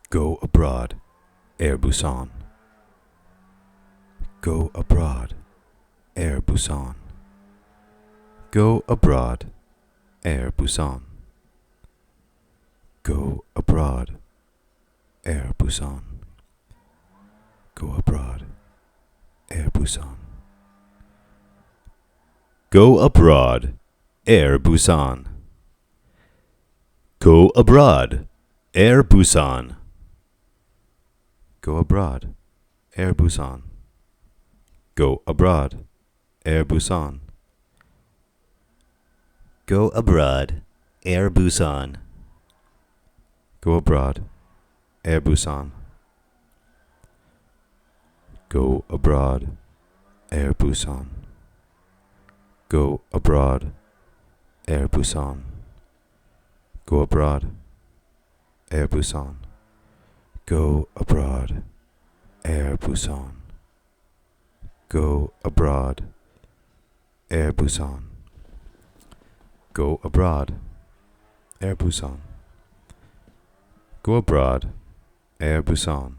Go abroad, AirBUsan. Go abroad, AirBUsan. Go abroad, AirBUsan. Go abroad, AirBUsan. Go abroad, AirBUsan. Go abroad, AirBUsan. Go abroad, AirBUsan. Go abroad, AirBUsan. Go abroad, AirBUsan. Go abroad, AirBUsan. Go abroad, AirBUsan. Go abroad, AirBUsan. Go abroad, AirBUsan. Go abroad, AirBUsan. Go abroad, AirBUsan. Go abroad, AirBUsan. Go abroad, AirBUsan. Go abroad, AirBUsan.